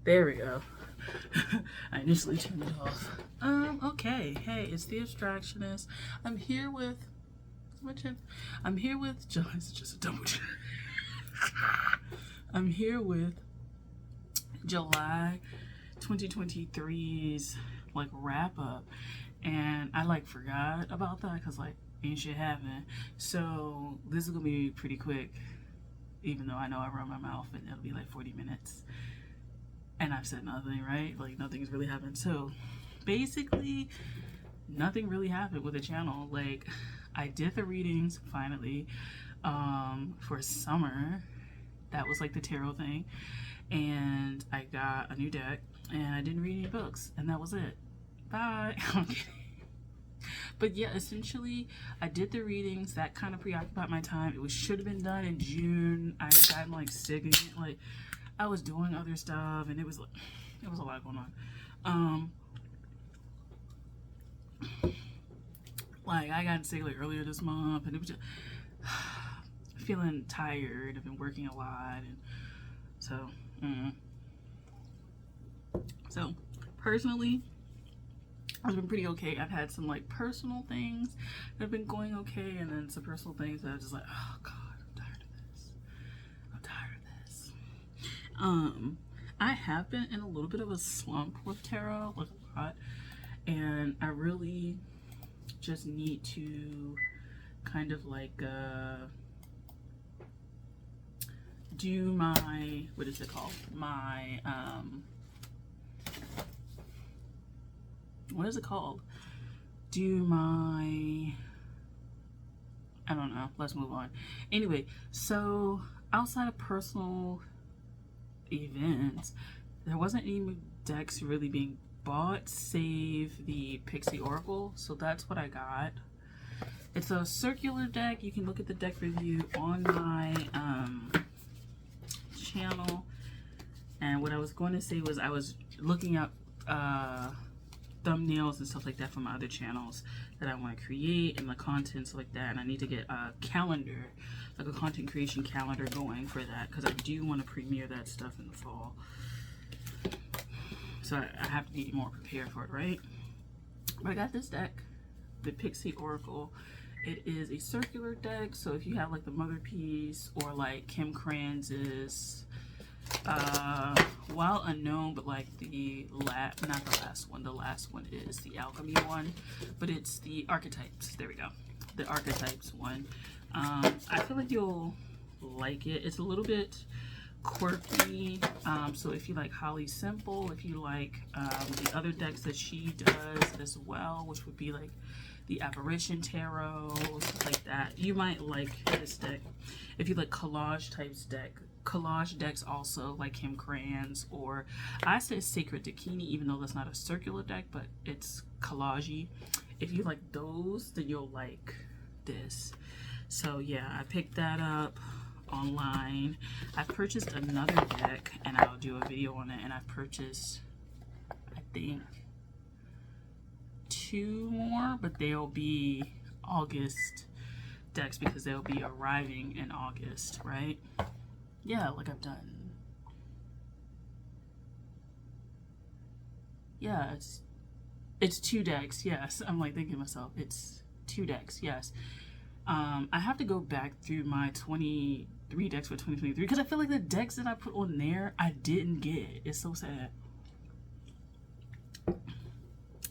There we go. I initially turned it off. Okay. Hey, it's the Abstractionist. I'm here with I'm here with it's just a double chin. I'm here with July 2023's like wrap up, and I like forgot about that because like ain't shit happening. So this is gonna be pretty quick, even though I know I run my mouth and it'll be like 40 minutes. And I've said nothing, right? Like nothing's really happened. So basically, nothing really happened with the channel. Like I did the readings finally for summer. That was like the tarot thing. And I got a new deck and I didn't read any books, and that was it. Bye. But yeah, essentially I did the readings. That kind of preoccupied my time. It should have been done in June. I had gotten like sick again. Like I was doing other stuff and it was a lot going on. Like I got sick like earlier this month, and it was just feeling tired. I've been working a lot, and so so personally I've been pretty okay. I've had some like personal things that have been going okay, and then some personal things that are just like, oh god, I'm tired of this. I'm tired of this. I have been in a little bit of a slump with tarot, like a lot, and I really just need to kind of like do my, what is it called? My what is it called? Do my, I don't know. Let's move on. Anyway, so outside of personal events, there wasn't any decks really being bought save the Pixie Oracle, so that's what I got. It's a circular deck. You can look at the deck review on my channel. And what I was going to say was I was looking up thumbnails and stuff like that from my other channels that I want to create, and the content, stuff like that, and I need to get a calendar, like a content creation calendar going for that, because I do want to premiere that stuff in the fall. So I have to be more prepared for it, right? But I got this deck, the Pixie Oracle. It is a circular deck, so if you have like the Mother Piece or like Kim Kranz's Wild Unknown, but like the not the last one. The last one is the Alchemy one, but it's the Archetypes. There we go, the Archetypes one. I feel like you'll like it. It's a little bit quirky. So if you like Holly Simple, if you like the other decks that she does as well, which would be like the Apparition Tarot, stuff like that, you might like this deck. If you like collage decks also, like Kim Kranz, or I said Sacred Dakini, even though that's not a circular deck, but it's collagey. If you like those, then you'll like this. So yeah, I picked that up online. I purchased another deck, and I'll do a video on it, and I've purchased, I think, 2 more, but they'll be August decks because they'll be arriving in August, right? Yeah, like I've done. Yeah, it's 2 decks, yes. I'm like thinking to myself, it's 2 decks, yes. I have to go back through my 23 decks for 2023 because I feel like the decks that I put on there I didn't get. It's so sad.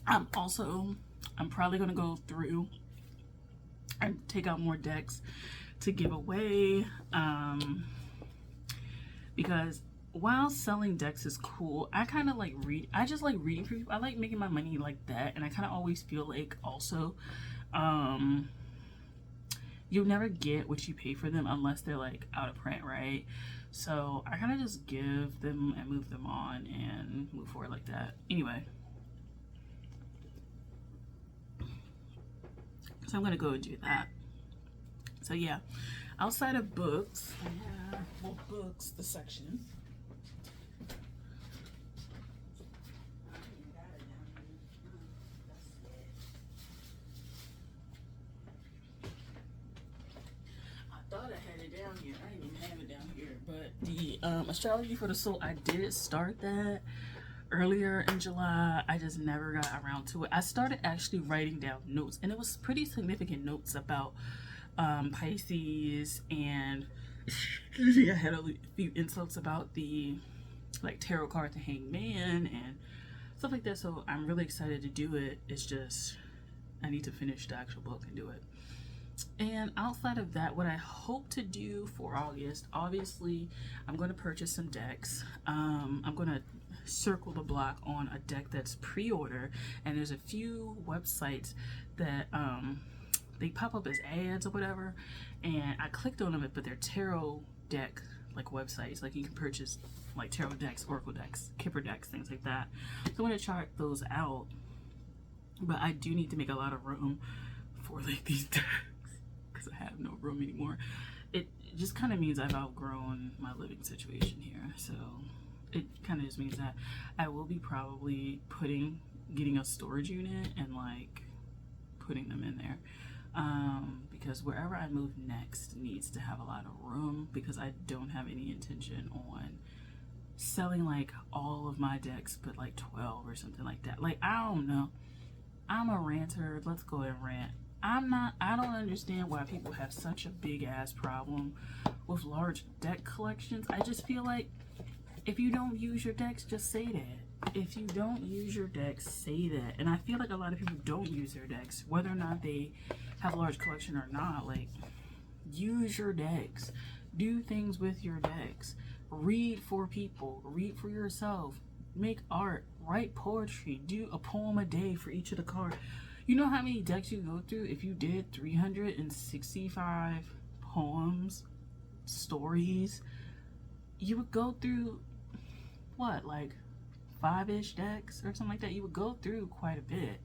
I'm probably gonna go through and take out more decks to give away, because while selling decks is cool, I kind of like I just like reading for people. I like making my money like that, and I kind of always feel like also you'll never get what you pay for them unless they're like out of print, right? So I kind of just give them and move them on and move forward like that. Anyway, so I'm gonna go and do that. So yeah, outside of books, I have, well, books, the section. I thought I had it down here. I didn't even have it down here, but But the astrology for the soul, I did start that earlier in July. I just never got around to it. I started actually writing down notes, and it was pretty significant notes about Pisces, and I had a few insults about the like tarot card, the Hangman, and stuff like that. So I'm really excited to do it. It's just I need to finish the actual book and do it. And outside of that, what I hope to do for August, obviously I'm going to purchase some decks. I'm going to circle the block on a deck that's pre-order, and there's a few websites that they pop up as ads or whatever, and I clicked on them, but they're tarot deck like websites. Like you can purchase like tarot decks, oracle decks, kipper decks, things like that. So I'm going to chart those out, but I do need to make a lot of room for like these decks because I have no room anymore. It just kind of means I've outgrown my living situation here, so it kind of just means that I will be probably getting a storage unit and like putting them in there, because wherever I move next needs to have a lot of room, because I don't have any intention on selling like all of my decks but like 12 or something like that. Like I don't know, I'm a ranter. Let's go and rant. I don't understand why people have such a big ass problem with large deck collections. I just feel like if you don't use your decks, just say that. If you don't use your decks, say that. And I feel like a lot of people don't use their decks, whether or not they have a large collection or not. Like, use your decks. Do things with your decks. Read for people. Read for yourself. Make art. Write poetry. Do a poem a day for each of the cards. You know how many decks you go through if you did 365 poems, stories? You would go through, what, like 5-ish decks or something like that? You would go through quite a bit.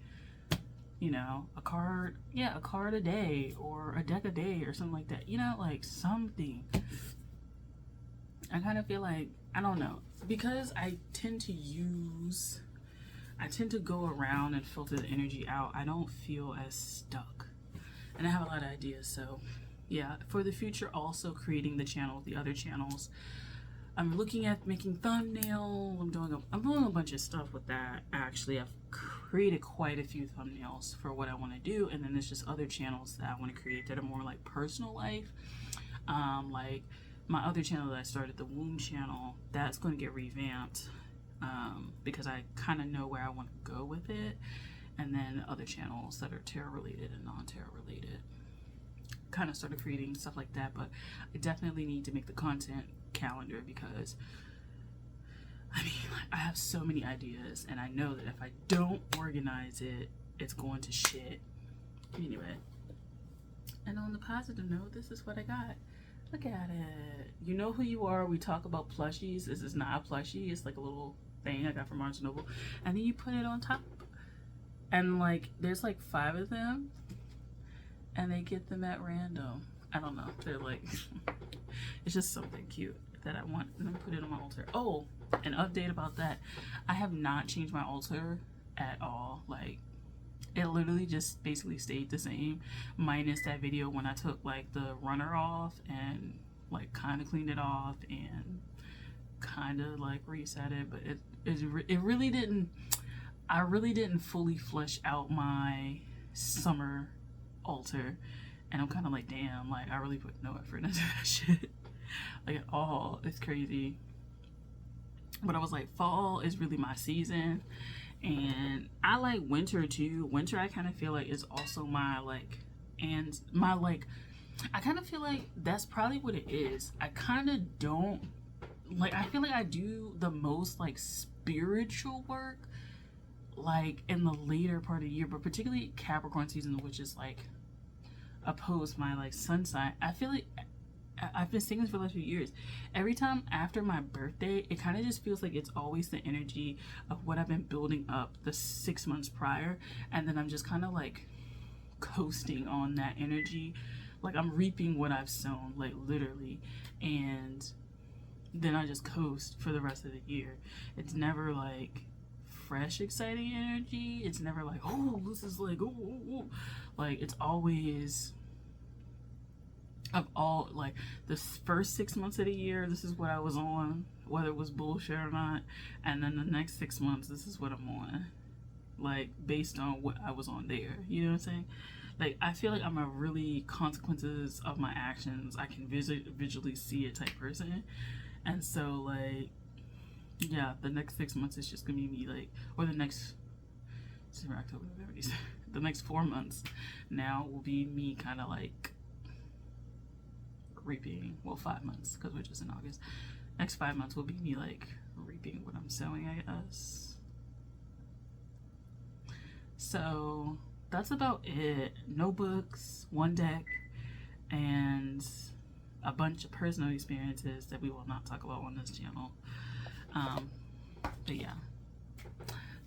You know, a card a day or a deck a day or something like that. You know, like something. I kind of feel like, I don't know, because I tend to go around and filter the energy out. I don't feel as stuck, and I have a lot of ideas. So yeah, for the future, also creating the channel with the other channels. I'm looking at making thumbnails. I'm doing a bunch of stuff with that. Actually, I've created quite a few thumbnails for what I want to do, and then there's just other channels that I want to create that are more like personal life. Like my other channel that I started, the womb channel, that's going to get revamped, because I kind of know where I want to go with it. And then other channels that are tarot related and non-tarot related, kind of started creating stuff like that. But I definitely need to make the content calendar, because I mean, I have so many ideas, and I know that if I don't organize it, it's going to shit. Anyway, and on the positive note, this is what I got. Look at it. You know who you are. We talk about plushies. This is not a plushie. It's like a little thing I got from Barnes & Noble. And then you put it on top. And like, there's like 5 of them. And they get them at random. I don't know. They're like, it's just something cute that I want. And then put it on my altar. Oh, an update about that. I have not changed my altar at all. Like, it literally just basically stayed the same, minus that video when I took like the runner off and like kind of cleaned it off and kind of like reset it. But it really didn't. I really didn't fully flesh out my summer altar, and I'm kind of like, damn, like I really put no effort into that shit, like at all. It's crazy. But I was like, fall is really my season. And I like winter too. Winter, I kind of feel like is also my like, and my like, I kind of feel like that's probably what it is. I kind of don't, like, I feel like I do the most like spiritual work like in the later part of the year, but particularly Capricorn season, which is like opposed my like sun sign. I feel like I've been saying this for the last few years. Every time after my birthday, it kind of just feels like it's always the energy of what I've been building up the 6 months prior. And then I'm just kind of like coasting on that energy. Like I'm reaping what I've sown, like literally. And then I just coast for the rest of the year. It's never like fresh, exciting energy. It's never like, oh, this is like, oh. Like it's always of all, like, the first 6 months of the year, this is what I was on, whether it was bullshit or not. And then the next 6 months, this is what I'm on, like, based on what I was on there. You know what I'm saying? Like, I feel like I'm a really consequences of my actions, I can visually see it type person. And so, like, yeah, the next 6 months is just gonna be me, like, or the next October, November, December, the next 4 months now will be me kind of like reaping. Well, 5 months, because we're just in August. Next 5 months will be me like reaping what I'm sowing, I guess. So that's about it. Notebooks, one deck, and a bunch of personal experiences that we will not talk about on this channel. But yeah,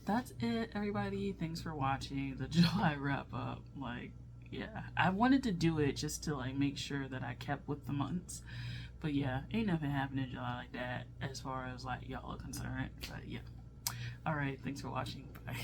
that's it, everybody. Thanks for watching the July wrap up. Like, yeah, I wanted to do it just to like make sure that I kept with the months. But yeah, ain't nothing happening in July like that as far as like y'all are concerned. But yeah. Alright, thanks for watching. Bye.